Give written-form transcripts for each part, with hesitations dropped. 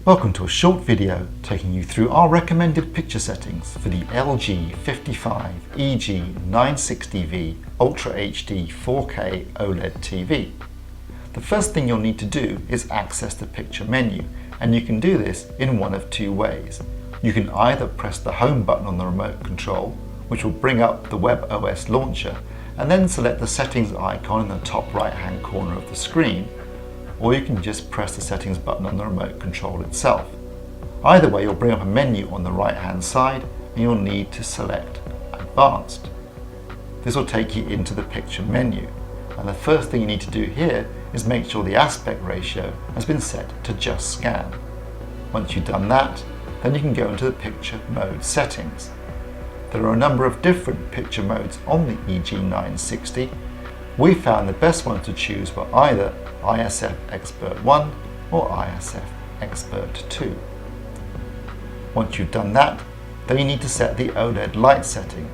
Welcome to a short video taking you through our recommended picture settings for the LG 55EG960V Ultra HD 4K OLED TV. The first thing you'll need to do is access the picture menu, and you can do this in one of two ways. You can either press the home button on the remote control, which will bring up the WebOS launcher, and then select the settings icon in the top right hand corner of the screen, or you can just press the settings button on the remote control itself. Either way, you'll bring up a menu on the right hand side and you'll need to select Advanced. This will take you into the picture menu, and the first thing you need to do here is make sure the aspect ratio has been set to just scan. Once you've done that, then you can go into the picture mode settings. There are a number of different picture modes on the EG960. We found the best ones to choose were either ISF Expert 1 or ISF Expert 2. Once you've done that, then you need to set the OLED light setting.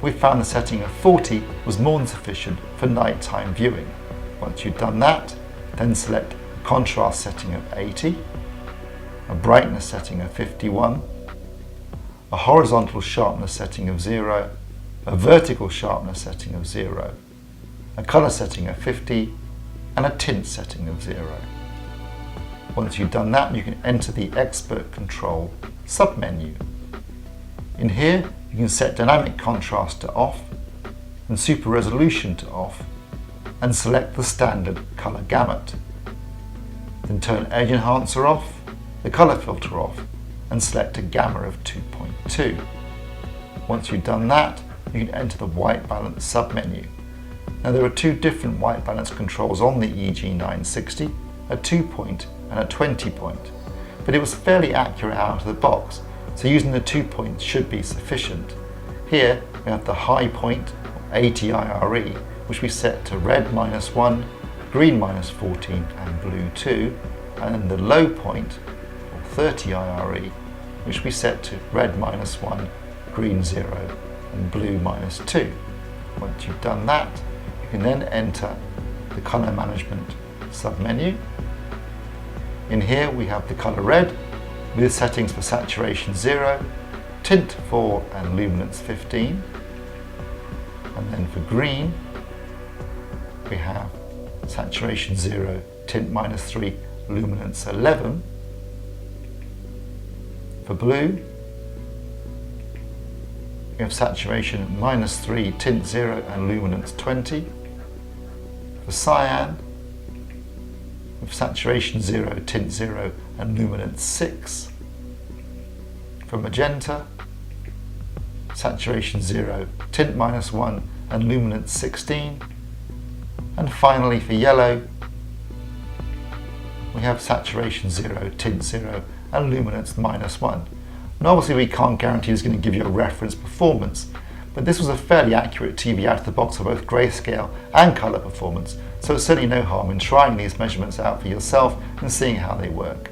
We found the setting of 40 was more than sufficient for nighttime viewing. Once you've done that, then select a contrast setting of 80, a brightness setting of 51, a horizontal sharpness setting of 0, a vertical sharpness setting of 0, a color setting of 50, and a tint setting of 0. Once you've done that, you can enter the Expert Control submenu. In here, you can set dynamic contrast to off and super resolution to off, and select the standard color gamut. Then turn edge enhancer off, the color filter off, and select a gamma of 2.2. Once you've done that, you can enter the white balance submenu. Now there are two different white balance controls on the EG960, a 2-point and a 20-point, but it was fairly accurate out of the box, so using the 2 points should be sufficient. Here we have the high point, 80 IRE, which we set to red -1, green -14 and blue 2, and then the low point, or 30 IRE, which we set to red -1, green 0 and blue -2. Once you've done that, you can then enter the color management submenu. In here we have the color red with settings for saturation 0, tint 4 and luminance 15. And then for green we have saturation 0, tint -3, luminance 11. For blue we have saturation -3, tint 0 and luminance 20. For cyan we have saturation 0, tint 0 and luminance 6. For magenta, saturation 0, tint -1 and luminance 16. And finally for yellow, we have saturation 0, tint 0 and luminance -1. And obviously we can't guarantee it's going to give you a reference performance, but this was a fairly accurate TV out of the box for both grayscale and colour performance, so it's certainly no harm in trying these measurements out for yourself and seeing how they work.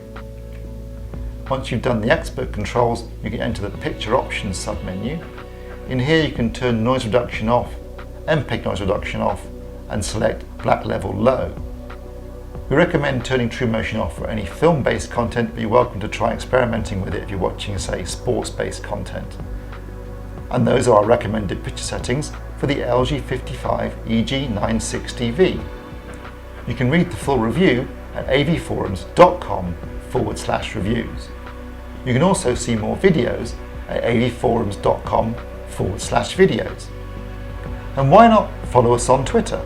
Once you've done the expert controls, you can enter the picture options submenu. In here you can turn noise reduction off, MPEG noise reduction off, and select black level low. We recommend turning True Motion off for any film-based content, but you're welcome to try experimenting with it if you're watching, say, sports-based content. And those are our recommended picture settings for the LG 55EG960V. You can read the full review at avforums.com/reviews. You can also see more videos at avforums.com/videos. And why not follow us on Twitter?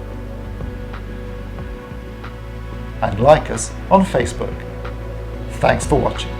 And like us on Facebook. Thanks for watching.